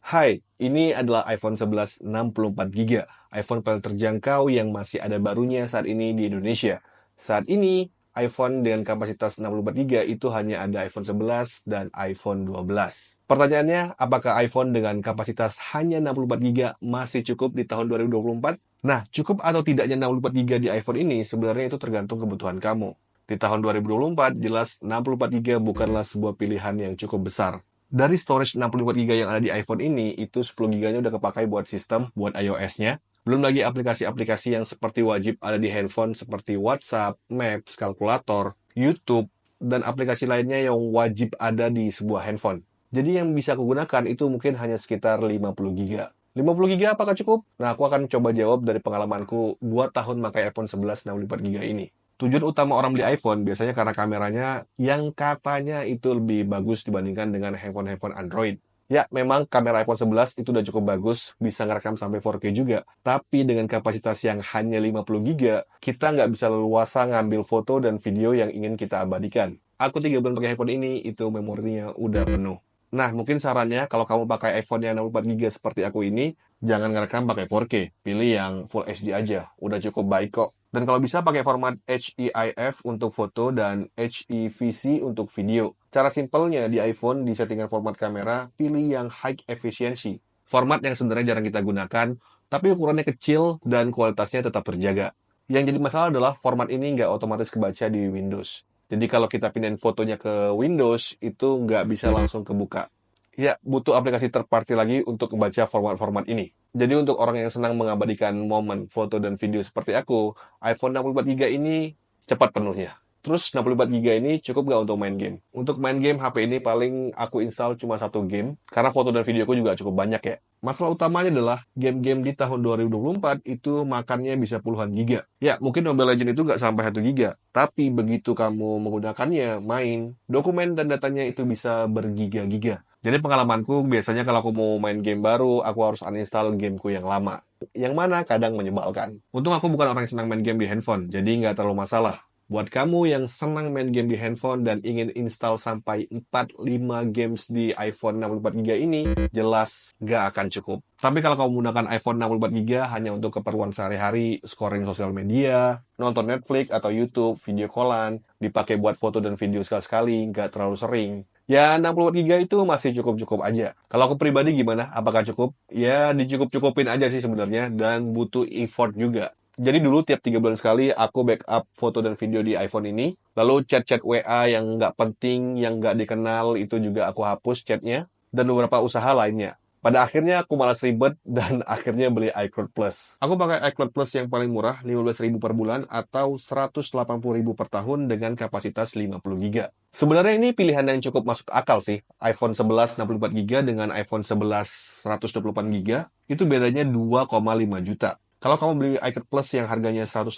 Hai, ini adalah iPhone 11 64 GB, iPhone paling terjangkau yang masih ada barunya saat ini di Indonesia. Saat ini, iPhone dengan kapasitas 64 GB itu hanya ada iPhone 11 dan iPhone 12. Pertanyaannya, apakah iPhone dengan kapasitas hanya 64 GB masih cukup di tahun 2024? Nah, cukup atau tidaknya 64 GB di iPhone ini sebenarnya itu tergantung kebutuhan kamu. Di tahun 2024, jelas 64 GB bukanlah sebuah pilihan yang cukup besar. Dari storage 64 GB yang ada di iPhone ini, itu 10 GB-nya udah kepakai buat sistem, buat iOS-nya. Belum lagi aplikasi-aplikasi yang seperti wajib ada di handphone seperti WhatsApp, Maps, kalkulator, YouTube, dan aplikasi lainnya yang wajib ada di sebuah handphone. Jadi yang bisa aku gunakan itu mungkin hanya sekitar 50 GB. 50 GB apakah cukup? Nah, aku akan coba jawab dari pengalamanku 2 tahun pakai iPhone 11 64 GB ini. Tujuan utama orang beli iPhone biasanya karena kameranya yang katanya itu lebih bagus dibandingkan dengan handphone-handphone Android. Ya, memang kamera iPhone 11 itu udah cukup bagus, bisa ngerekam sampai 4K juga. Tapi dengan kapasitas yang hanya 50 GB, kita nggak bisa leluasa ngambil foto dan video yang ingin kita abadikan. Aku 3 bulan pakai handphone ini, itu memorinya udah penuh. Nah, mungkin sarannya kalau kamu pakai iPhone yang 64 GB seperti aku ini, jangan ngerekam pakai 4K, pilih yang Full HD aja, udah cukup baik kok. Dan kalau bisa pakai format HEIF untuk foto dan HEVC untuk video. Cara simpelnya di iPhone di settingan format kamera, pilih yang High Efficiency. Format yang sebenarnya jarang kita gunakan, tapi ukurannya kecil dan kualitasnya tetap terjaga. Yang jadi masalah adalah format ini nggak otomatis kebaca di Windows. Jadi kalau kita pindahin fotonya ke Windows, itu nggak bisa langsung kebuka. Ya, butuh aplikasi third party lagi untuk membaca format-format ini. Jadi untuk orang yang senang mengabadikan momen, foto, dan video seperti aku, iPhone 64 GB ini cepat penuhnya. Terus 64 GB ini cukup nggak untuk main game? Untuk main game, HP ini paling aku install cuma satu game, karena foto dan videoku juga cukup banyak ya. Masalah utamanya adalah game-game di tahun 2024 itu makannya bisa puluhan giga. Ya, mungkin Mobile Legends itu nggak sampai 1 giga. Tapi begitu kamu menggunakannya, main, dokumen dan datanya itu bisa bergiga-giga. Jadi pengalamanku biasanya kalau aku mau main game baru, aku harus uninstall gameku yang lama. Yang mana kadang menyebalkan. Untung aku bukan orang yang senang main game di handphone, jadi nggak terlalu masalah. Buat kamu yang senang main game di handphone dan ingin install sampai 4-5 games di iPhone 64 GB ini, jelas nggak akan cukup. Tapi kalau kamu menggunakan iPhone 64 GB hanya untuk keperluan sehari-hari, scoring sosial media, nonton Netflix atau YouTube, video callan, dipakai buat foto dan video sekali-sekali, nggak terlalu sering. Ya, 64 GB itu masih cukup-cukup aja. Kalau aku pribadi gimana? Apakah cukup? Ya, dicukup-cukupin aja sih sebenarnya, dan butuh effort juga. Jadi dulu tiap 3 bulan sekali aku backup foto dan video di iPhone ini. Lalu chat-chat WA yang nggak penting, yang nggak dikenal, itu juga aku hapus chatnya. Dan beberapa usaha lainnya. Pada akhirnya aku malas ribet dan akhirnya beli iCloud Plus. Aku pakai iCloud Plus yang paling murah, 15.000 per bulan atau 180.000 per tahun dengan kapasitas 50 GB. Sebenarnya ini pilihan yang cukup masuk akal sih. iPhone 11 64 GB dengan iPhone 11 128 GB, itu bedanya 2,5 juta. Kalau kamu beli iCloud Plus yang harganya 180.000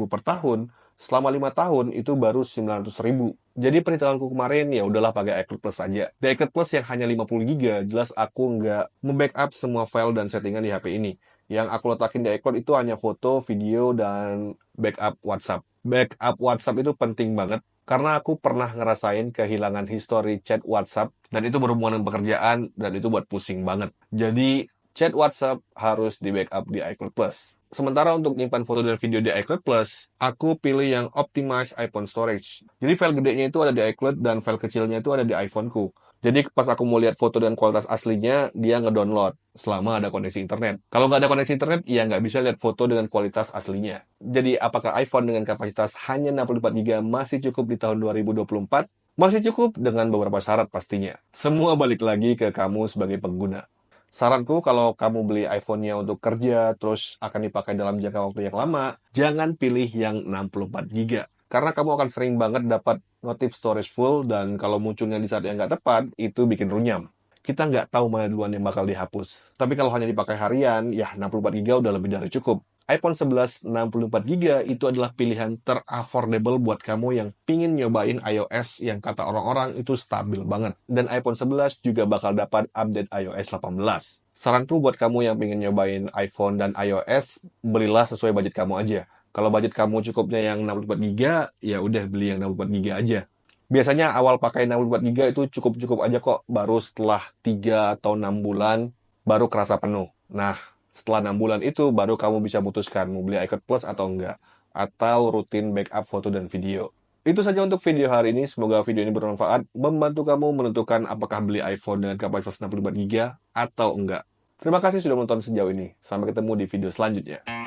per tahun, selama 5 tahun itu baru 900.000. Jadi perhitunganku kemarin ya udahlah pakai iCloud Plus aja. Di iCloud Plus yang hanya 50 GB, jelas aku nggak membackup semua file dan settingan di HP ini. Yang aku letakin di iCloud itu hanya foto, video, dan backup WhatsApp. Backup WhatsApp itu penting banget. Karena aku pernah ngerasain kehilangan history chat WhatsApp, dan itu berhubungan dengan pekerjaan, dan itu buat pusing banget. Jadi, chat WhatsApp harus di backup di iCloud Plus. Sementara untuk nyimpan foto dan video di iCloud Plus, aku pilih yang Optimize iPhone Storage. Jadi file gedenya itu ada di iCloud dan file kecilnya itu ada di iPhone-ku. Jadi pas aku mau lihat foto dan kualitas aslinya, dia ngedownload selama ada koneksi internet. Kalau nggak ada koneksi internet, ya nggak bisa lihat foto dengan kualitas aslinya. Jadi apakah iPhone dengan kapasitas hanya 64 GB masih cukup di tahun 2024? Masih cukup dengan beberapa syarat pastinya. Semua balik lagi ke kamu sebagai pengguna. Saranku kalau kamu beli iPhone-nya untuk kerja, terus akan dipakai dalam jangka waktu yang lama, jangan pilih yang 64 GB. Karena kamu akan sering banget dapat notif storage full, dan kalau munculnya di saat yang nggak tepat, itu bikin runyam. Kita nggak tahu mana duluan yang bakal dihapus. Tapi kalau hanya dipakai harian, ya 64 GB udah lebih dari cukup. iPhone 11 64 GB itu adalah pilihan teraffordable buat kamu yang pingin nyobain iOS yang kata orang-orang itu stabil banget. Dan iPhone 11 juga bakal dapat update iOS 18. Saranku buat kamu yang pingin nyobain iPhone dan iOS, belilah sesuai budget kamu aja. Kalau budget kamu cukupnya yang 64 GB, ya udah beli yang 64 GB aja. Biasanya awal pakai 64 GB itu cukup-cukup aja kok. Baru setelah 3 atau 6 bulan, baru kerasa penuh. Nah, setelah 6 bulan itu baru kamu bisa putuskan mau beli iCloud Plus atau enggak, atau rutin backup foto dan video. Itu saja untuk video hari ini. Semoga video ini bermanfaat, membantu kamu menentukan apakah beli iPhone dengan kapasitas 64 GB atau enggak. Terima kasih sudah menonton sejauh ini. Sampai ketemu di video selanjutnya.